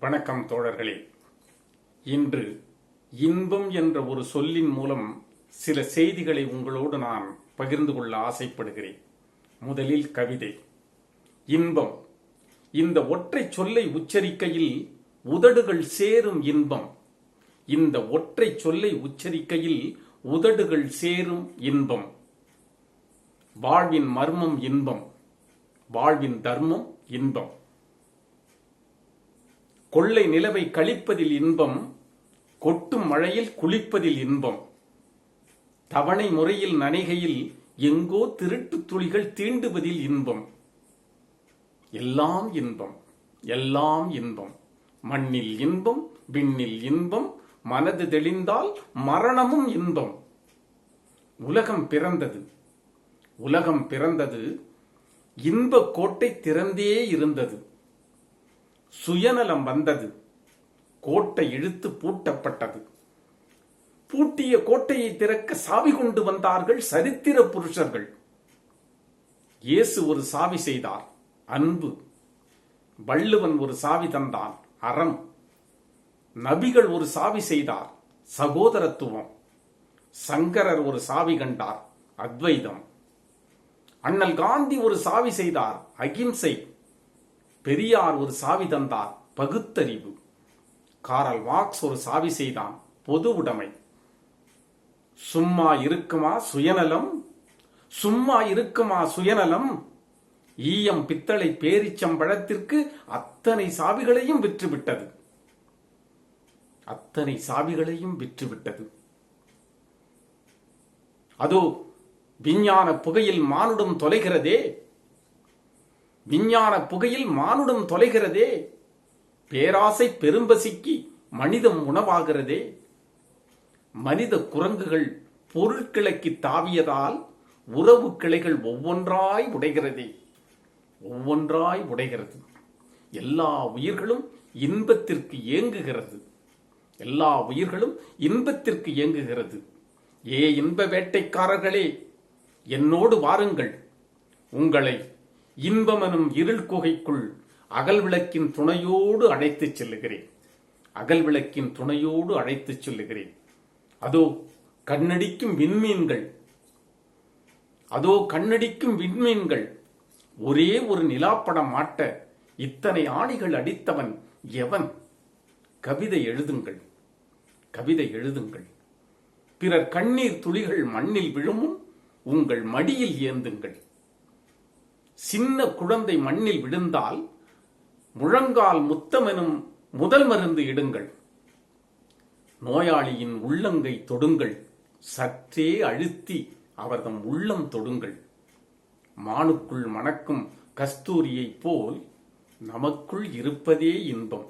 வணக்கம் தோழர்களே. இன்று இன்பம் என்ற ஒரு சொல்லின் மூலம் சில செய்திகளை உங்களோடு நான் பகிர்ந்து கொள்ள ஆசைப்படுகிறேன். முதலில் கவிதை. இன்பம், இந்த ஒற்றை சொல்லை உச்சரிக்கையில் உதடுகள் சேரும் இன்பம். இந்த ஒற்றை சொல்லை உச்சரிக்கையில் உதடுகள் சேரும் இன்பம். வாழ்வின் மர்மம் இன்பம், வாழ்வின் தர்மம் இன்பம். கொள்ளை நிலவை கழிப்பதில் இன்பம், கொட்டும் மழையில் குளிப்பதில் இன்பம். தவணை முறையில் நனைகையில் எங்கோ திருட்டு துளிகள் தீண்டுவதில் இன்பம். எல்லாம் இன்பம், எல்லாம் இன்பம். மண்ணில் இன்பம், விண்ணில் இன்பம். மனது தெளிந்தால் மரணமும் இன்பம். உலகம் பிறந்தது, உலகம் பிறந்தது, இன்ப கோட்டை திறந்தே இருந்தது. சுயநலம் வந்தது, கோட்டை இழுத்து பூட்டப்பட்டது. பூட்டிய கோட்டையை திறக்க சாவி கொண்டு வந்தார்கள் சரித்திர புருஷர்கள். இயேசு ஒரு சாவி செய்தார், அன்பு. வள்ளுவன் ஒரு சாவி தந்தான், அறம். நபிகள் ஒரு சாவி செய்தார், சகோதரத்துவம். சங்கரர் ஒரு சாவி கண்டார், அத்வைதம். அண்ணல் காந்தி ஒரு சாவி செய்தார், அகிம்சை. பெரியார் ஒரு சாவி தந்தார், பகுத்தறிவு. காரல் மார்க்ஸ் ஒரு சாவி செய்தான், பொது உடைமை. சும்மா இருக்குமா சுயநலம், சும்மா இருக்குமா சுயநலம். ஈயம் பித்தளை பேரிச்சம்பழத்திற்கு அத்தனை சாவிகளையும் விற்றுவிட்டது, அத்தனை சாவிகளையும் விற்றுவிட்டது. அதோ விஞ்ஞான புகையில் மானுடம் தொலைகிறதே, விஞ்ஞான புகையில் மானுடம் தொலைகிறதே. பேராசை பெரும்பசிக்கு மனிதம் உணவாகிறதே. மனித குரங்குகள் பொருட்கிளைக்கு தாவியதால் உறவு கிளைகள் ஒவ்வொன்றாய் உடைகிறதே, ஒவ்வொன்றாய் உடைகிறது. எல்லா உயிர்களும் இன்பத்திற்கு ஏங்குகிறது, எல்லா உயிர்களும் இன்பத்திற்கு ஏங்குகிறது. ஏ இன்ப வேட்டைக்காரர்களே, என்னோடு வாருங்கள். உங்களை இன்பமெனும் இருள் குகைக்குள் அகல் விளக்கின் துணையோடு அழைத்துச் செல்லுகிறேன், அகல் விளக்கின் துணையோடு அழைத்துச் செல்லுகிறேன். அதோ கண்ணடிக்கும் விண்மீன்கள், அதோ கண்ணடிக்கும் விண்மீன்கள். ஒரே ஒரு நிலாப்படம் மாட்ட இத்தனை ஆணிகள் அடித்தவன் எவன்? கவிதை எழுதுங்கள், கவிதை எழுதுங்கள். பிறர் கண்ணீர் துளிகள் மண்ணில் விழுமும் உங்கள் மடியில் ஏந்துங்கள். சின்ன குழந்தை மண்ணில் விழுந்தால் முழங்கால் முத்தமெனும் முதல் மருந்து இடுங்கள். நோயாளியின் உள்ளங்கை தொடுங்கள், சற்றே அழுத்தி அவர்தம் உள்ளம் தொடுங்கள். மானுக்குள் மணக்கும் கஸ்தூரியை போல் நமக்குள் இருப்பதே இன்பம்,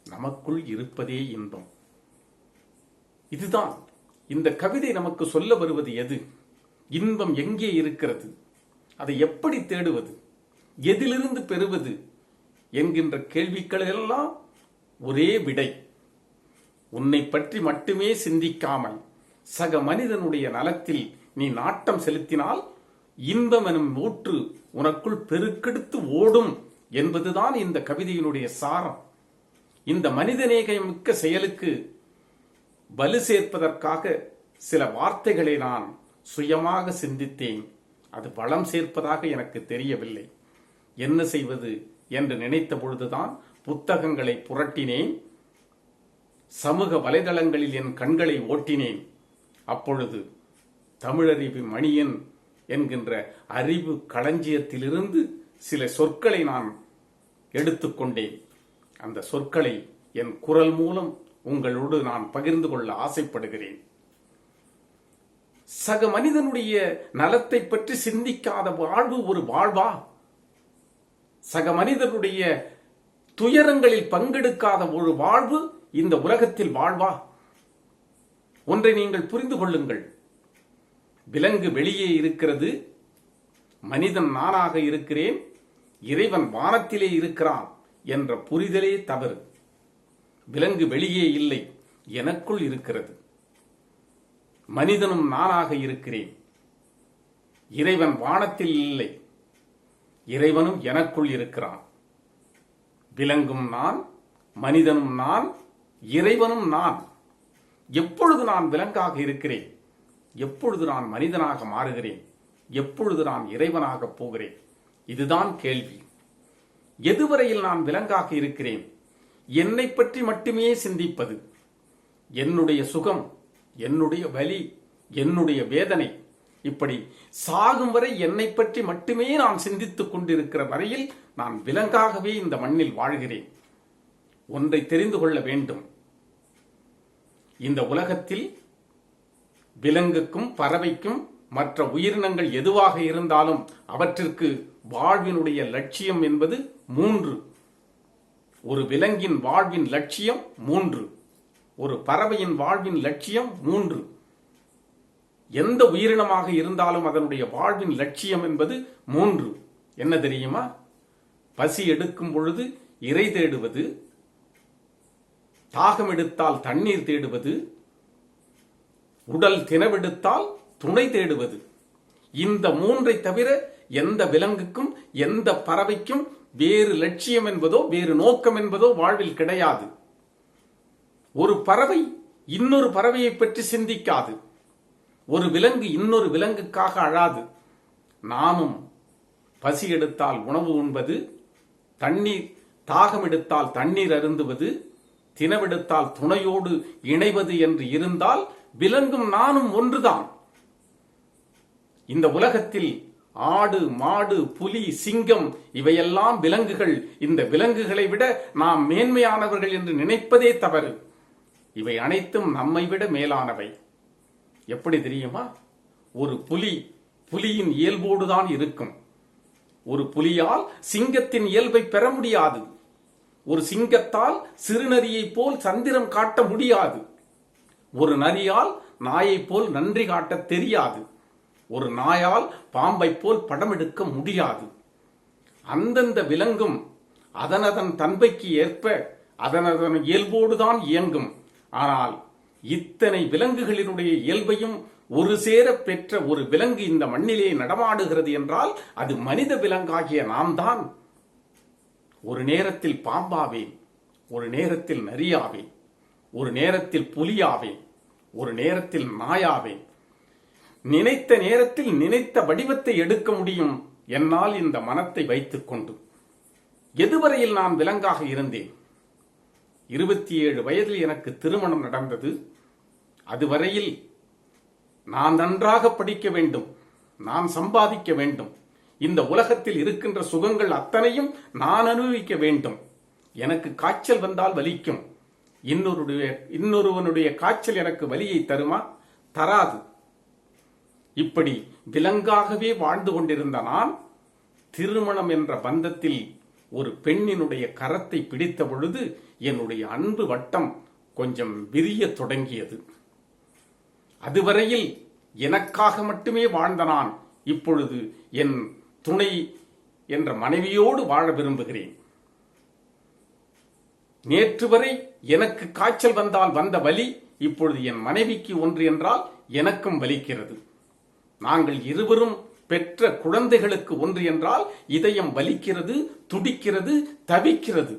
நமக்குள் இருப்பதே இன்பம். இதுதான் இந்த கவிதை நமக்கு சொல்ல வருவது. எது இன்பம் எங்கே இருக்கிறது, அதை எப்படி தேடுவது, எதிலிருந்து பெறுவது என்கின்ற கேள்விகளெல்லாம் ஒரே விடை. உன்னை பற்றி மட்டுமே சிந்திக்காமல் சக மனிதனுடைய நலத்தில் நீ நாட்டம் செலுத்தினால் இன்பம் எனும் ஊற்று உனக்குள் பெருக்கெடுத்து ஓடும் என்பதுதான் இந்த கவிதையினுடைய சாரம். இந்த மனிதநேயமிக்க செயலுக்கு வலு சேர்ப்பதற்காக சில வார்த்தைகளை நான் சுயமாக சிந்தித்தேன். அது வளம் சேர்ப்பதாக எனக்கு தெரியவில்லை. என்ன செய்வது என்று நினைத்த பொழுதுதான் புத்தகங்களை புரட்டினேன், சமூக வலைதளங்களில் என் கண்களை ஓட்டினேன். அப்பொழுது தமிழறிவு மணியன் என்கின்ற அறிவு களஞ்சியத்திலிருந்து சில சொற்களை நான் எடுத்துக்கொண்டேன். அந்த சொற்களை என் குரல் மூலம் உங்களோடு நான் பகிர்ந்து கொள்ள ஆசைப்படுகிறேன். சக மனிதனுடைய நலத்தை பற்றி சிந்திக்காத வாழ்வு ஒரு வாழ்வா? சக மனிதனுடைய துயரங்களில் பங்கெடுக்காத ஒரு வாழ்வு இந்த உலகத்தில் வாழ்வா? ஒன்றை நீங்கள் புரிந்து கொள்ளுங்கள். விலங்கு வெளியே இருக்கிறது, மனிதன் நானாக இருக்கிறேன், இறைவன் வானத்திலே இருக்கிறான் என்ற புரிதலே தவறு. விலங்கு வெளியே இல்லை, எனக்குள் இருக்கிறது. மனிதனும் நானாக இருக்கிறேன், இறைவன் வானத்தில் இல்லை, இறைவனும் எனக்குள் இருக்கிறான். விலங்கும் நான், மனிதனும் நான், இறைவனும் நான். எப்பொழுது நான் விலங்காக இருக்கிறேன்? எப்பொழுது நான் மனிதனாக மாறுகிறேன்? எப்பொழுது நான் இறைவனாக போகிறேன்? இதுதான் கேள்வி. எதுவரையில் நான் விலங்காக இருக்கிறேன்? என்னை பற்றி மட்டுமே சிந்திப்பது, என்னுடைய சுகம், என்னுடைய வலி, என்னுடைய வேதனை, இப்படி சாகும் வரை என்னை பற்றி மட்டுமே நான் சிந்தித்துக் கொண்டிருக்கிற வரையில் நான் விலங்காகவே இந்த மண்ணில் வாழ்கிறேன். ஒன்றை தெரிந்து கொள்ள வேண்டும். இந்த உலகத்தில் விலங்குக்கும் பறவைக்கும் மற்ற உயிரினங்கள் எதுவாக இருந்தாலும் அவற்றிற்கு வாழ்வினுடைய லட்சியம் என்பது 3. ஒரு விலங்கின் வாழ்வின் லட்சியம் 3. ஒரு பறவையின் வாழ்வின் லட்சியம் 3. எந்த உயிரினமாக இருந்தாலும் அதனுடைய வாழ்வின் லட்சியம் என்பது 3. என்ன தெரியுமா? பசி எடுக்கும் பொழுது இரை தேடுவது, தாகம் எடுத்தால் தண்ணீர் தேடுவது, உடல் தினவெடுத்தால் துணை தேடுவது. இந்த 3ஐ தவிர எந்த விலங்குக்கும் எந்த பறவைக்கும் வேறு லட்சியம் என்பதோ வேறு நோக்கம் என்பதோ வாழ்வில் கிடையாது. ஒரு பறவை இன்னொரு பறவையை பற்றி சிந்திக்காது. ஒரு விலங்கு இன்னொரு விலங்குக்காக அழாது. நாமும் பசி எடுத்தால் உணவு உண்பது, தண்ணீர் தாகம் எடுத்தால் தண்ணீர் அருந்துவது, தினவெடுத்தால் துணையோடு இணைவது என்று இருந்தால் விலங்கும் நானும் ஒன்றுதான். இந்த உலகத்தில் ஆடு, மாடு, புலி, சிங்கம் இவையெல்லாம் விலங்குகள். இந்த விலங்குகளை விட நாம் மேன்மையானவர்கள் என்று நினைப்பதே தவறு. இவை அனைத்தும் நம்மை விட மேலானவை. எப்படி தெரியுமா? ஒரு புலியின் இயல்போடுதான் இருக்கும். ஒரு புலியால் சிங்கத்தின் இயல்பை பெற முடியாது. ஒரு சிங்கத்தால் சிறுநரியை போல் சந்திரம் காட்ட முடியாது. ஒரு நரியால் நாயை போல் நன்றி காட்ட தெரியாது. ஒரு நாயால் பாம்பை போல் படம் எடுக்க முடியாது. அந்தந்த விலங்கும் அதனதன் தன்மைக்கு ஏற்ப அதனதன் இயல்போடுதான் இயங்கும். ஆனால் இத்தனை விலங்குகளினுடைய இயல்பையும் ஒரு சேர பெற்ற ஒரு விலங்கு இந்த மண்ணிலே நடமாடுகிறது என்றால் அது மனித விலங்காகிய நாம் தான். ஒரு நேரத்தில் பாம்பாவேன், ஒரு நேரத்தில் நரியாவேன், ஒரு நேரத்தில் புலியாவேன், ஒரு நேரத்தில் நாயாவேன். நினைத்த நேரத்தில் நினைத்த வடிவத்தை எடுக்க முடியும் என்னால் இந்த மனத்தை வைத்துக் கொண்டு. எதுவரையில் நான் விலங்காக இருந்தேன்? 27 வயதில் எனக்கு திருமணம் நடந்தது. அதுவரையில் நான் நன்றாக படிக்க வேண்டும், நான் சம்பாதிக்க வேண்டும், இந்த உலகத்தில் இருக்கின்ற சுகங்கள் அத்தனையும் நான் அனுபவிக்க வேண்டும். எனக்கு காய்ச்சல் வந்தால் வலிக்கும். இன்னொருவனுடைய காய்ச்சல் எனக்கு வலியை தருமா? தராது. இப்படி விலங்காகவே வாழ்ந்து கொண்டிருந்த நான் திருமணம் என்ற பந்தத்தில் ஒரு பெண்ணினுடைய கரத்தை பிடித்த பொழுது என்னுடைய அன்பு வட்டம் கொஞ்சம் விரிய தொடங்கியது. அதுவரையில் எனக்காக மட்டுமே வாழ்ந்த நான் இப்பொழுது என் துணை என்ற மனைவியோடு வாழ விரும்புகிறேன். நேற்று வரை எனக்கு காய்ச்சல் வந்தால் வந்த வலி இப்பொழுது என் மனைவிக்கு ஒன்று என்றால் எனக்கும் வலிக்கிறது. நாங்கள் இருவரும் பெற்ற குழந்தைகளுக்கு ஒன்று என்றால் இதயம் வலிக்கிறது, துடிக்கிறது, தவிக்கிறது.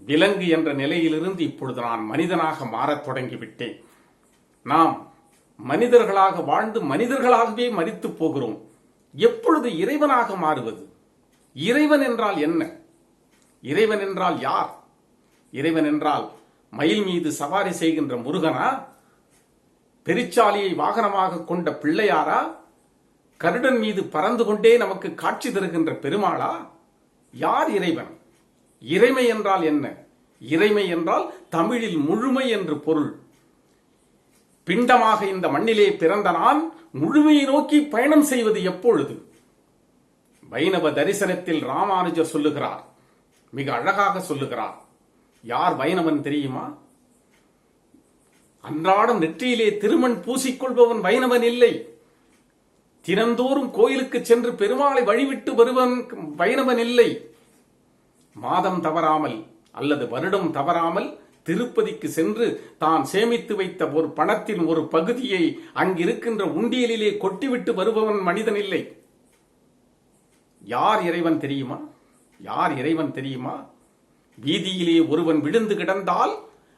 விலங்கு என்ற நிலையிலிருந்து இப்பொழுது நான் மனிதனாக மாறத் தொடங்கிவிட்டேன். நாம் மனிதர்களாக வாழ்ந்து மனிதர்களாகவே மரித்து போகிறோம். எப்பொழுது இறைவனாக மாறுவது? இறைவன் என்றால் என்ன? இறைவன் என்றால் யார்? இறைவன் என்றால் மயில் மீது சவாரி செய்கின்ற முருகனா? பெருச்சாலியை வாகனமாக கொண்ட பிள்ளையாரா? கருடன் மீது பறந்து கொண்டே நமக்கு காட்சி தருகின்ற பெருமாளா? யார் இறைவன்? இறைமை என்றால் என்ன? இறைமை என்றால் தமிழில் முழுமை என்று பொருள். பிண்டமாக இந்த மண்ணிலே பிறந்த நான் முழுமையை நோக்கி பயணம் செய்வது எப்பொழுது? வைணவ தரிசனத்தில் ராமானுஜர் சொல்லுகிறார், மிக அழகாக சொல்லுகிறார். யார் வைணவன் தெரியுமா? அன்றாடம் நெற்றியிலே திருமண் பூசிக்கொள்பவன் வைணவன் இல்லை. தினந்தோறும் கோயிலுக்கு சென்று பெருமாளை வழிவிட்டு வருவன் வைணவன் இல்லை. மாதம் தவறாமல் அல்லது வருடம் தவறாமல் திருப்பதிக்கு சென்று தான் சேமித்து வைத்த ஒரு பணத்தின் ஒரு பகுதியை அங்கிருக்கின்ற உண்டியலிலே கொட்டிவிட்டு வருபவன் மனிதன் இல்லை. யார் இறைவன் தெரியுமா? யார் இறைவன் தெரியுமா? வீதியிலே ஒருவன் விழுந்து கிடந்தால்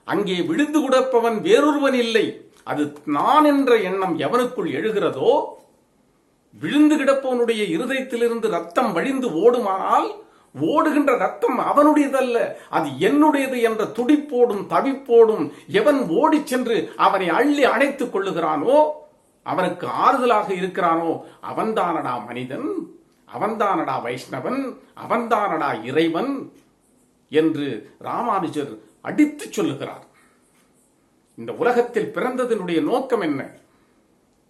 அங்கே விழுந்து கிடப்பவன் வேறொருவன் இல்லை, அது நான் என்ற எண்ணம் எவனுக்குள் எழுகிறதோ, விழுந்து கிடப்பவனுடைய இருதயத்திலிருந்து ரத்தம் வழிந்து ஓடுமானால் ஓடுகின்ற ரத்தம் அவனுடையதல்ல, அது என்னுடையது என்ற துடிப்போடும் தவிப்போடும் எவன் ஓடி சென்று அவனை அள்ளி அணைத்துக் கொள்ளுகிறானோ, அவனுக்கு ஆறுதலாக இருக்கிறானோ, அவன்தானடா மனிதன், அவன்தானடா வைஷ்ணவன், அவன்தானடா இறைவன் என்று ராமானுஜர் அடித்து சொல்லுகிறார். இந்த உலகத்தில் பிறந்ததனுடைய நோக்கம் என்ன?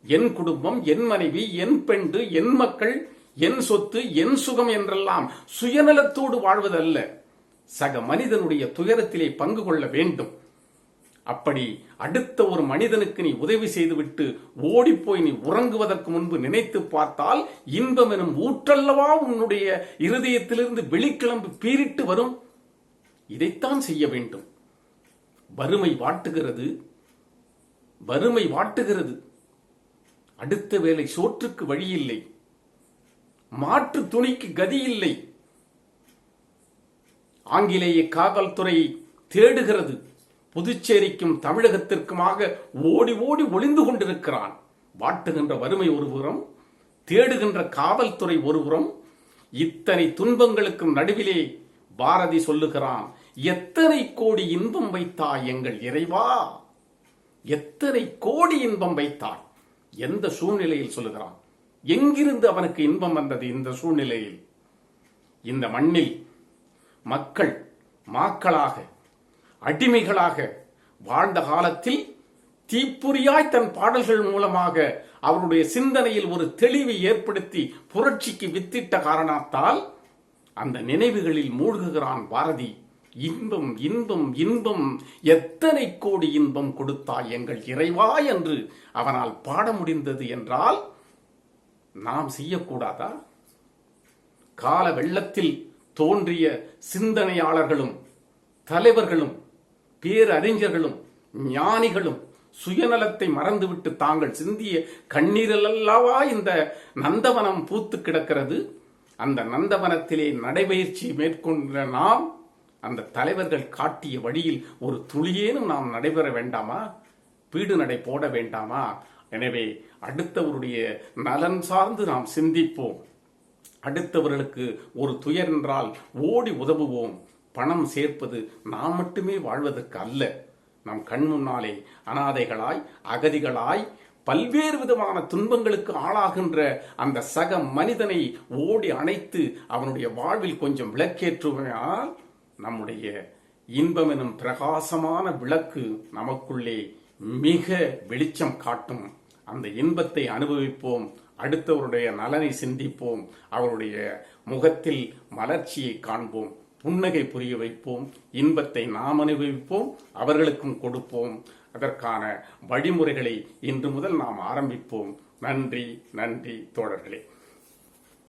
என் குடும்பம், என் மனைவி, என் பெண்டு, என் மக்கள், என் சொத்து, என் சுகம் என்றெல்லாம் சுயநலத்தோடு வாழ்வதல்ல, சக மனிதனுடைய துயரத்திலே பங்கு கொள்ள வேண்டும். அப்படி அடுத்த ஒரு மனிதனுக்கு நீ உதவி செய்துவிட்டு ஓடிப்போய் நீ உறங்குவதற்கு முன்பு நினைத்து பார்த்தால் இன்பம் எனும் ஊற்றல்லவா உன்னுடைய இருதயத்திலிருந்து வெளிக்கிளம்பு பீரிட்டு வரும். இதைத்தான் செய்ய வேண்டும். வறுமை வாட்டுகிறது, வறுமை வாட்டுகிறது. அடுத்த வேளை சோற்றுக்கு வழி இல்லை, மாற்று துணிக்கு கதி இல்லை. ஆங்கிலேய காவல்துறை தேடுகிறது. புதுச்சேரிக்கும் தமிழகத்திற்குமாக ஓடி ஓடி ஒளிந்து கொண்டிருக்கிறான். வாட்டுகின்ற வறுமை ஒருபுறம், தேடுகின்ற காவல்துறை ஒருபுறம். இத்தனை துன்பங்களுக்கும் நடுவிலே பாரதி சொல்லுகிறான், எத்தனை கோடி இன்பம் வைத்தாய் எங்கள் இறைவா, எத்தனை கோடி இன்பம் வைத்தாய். எந்த சூழ்நிலையில் சொல்லுகிறான்? எங்கிருந்து அவனுக்கு இன்பம் வந்தது? இந்த சூழ்நிலையில், இந்த மண்ணில் மக்கள் மாக்களாக அடிமைகளாக வாழ்ந்த காலத்தில் தீப்புரியாய் தன் பாடல்கள் மூலமாக அவருடைய சிந்தனையில் ஒரு தெளிவை ஏற்படுத்தி புரட்சிக்கு வித்திட்ட காரணத்தால் அந்த நினைவுகளில் மூழ்குகிறான் பாரதி. இன்பம் இன்பம் இன்பம், எத்தனை கோடி இன்பம் கொடுத்தாய் எங்கள் இறைவா என்று அவனால் பாட முடிந்தது என்றால் நாம் செய்யக்கூடாதா? கால வெள்ளத்தில் தோன்றிய சிந்தனையாளர்களும் தலைவர்களும் பேரறிஞர்களும் ஞானிகளும் சுயநலத்தை மறந்துவிட்டு தாங்கள் சிந்திய கண்ணீரிலல்லவா இந்த நந்தவனம் பூத்து கிடக்கிறது. அந்த நந்தவனத்திலே நடைபயிற்சி மேற்கொண்ட நாம் அந்த தலைவர்கள் காட்டிய வழியில் ஒரு துளியேனும் நாம் நடைபெற வேண்டாமா? பீடு நடை போட வேண்டாமா? எனவே அடுத்தவருடைய நலன் சார்ந்து நாம் சிந்திப்போம். அடுத்தவர்களுக்கு ஒரு துயர் என்றால் ஓடி உதவுவோம். பணம் சேர்ப்பது நாம் மட்டுமே வாழ்வதற்கு அல்ல. நம் கண் முன்னாலே அனாதைகளாய் அகதிகளாய் பல்வேறு விதமான துன்பங்களுக்கு ஆளாகின்ற அந்த சக மனிதனை ஓடி அணைத்து அவனுடைய வாழ்வில் கொஞ்சம் விளக்கேற்றுவதால் நம்முடைய இன்பம் எனும் பிரகாசமான விளக்கு நமக்குள்ளே மிக வெளிச்சம் காட்டும். அந்த இன்பத்தை அனுபவிப்போம். அடுத்தவருடைய நலனை சிந்திப்போம். அவருடைய முகத்தில் மலர்ச்சியை காண்போம். புன்னகை புரிய வைப்போம். இன்பத்தை நாம் அனுபவிப்போம், அவர்களுக்கும் கொடுப்போம். அதற்கான வழிமுறைகளை இன்று முதல் நாம் ஆரம்பிப்போம். நன்றி, நன்றி தோழர்களே.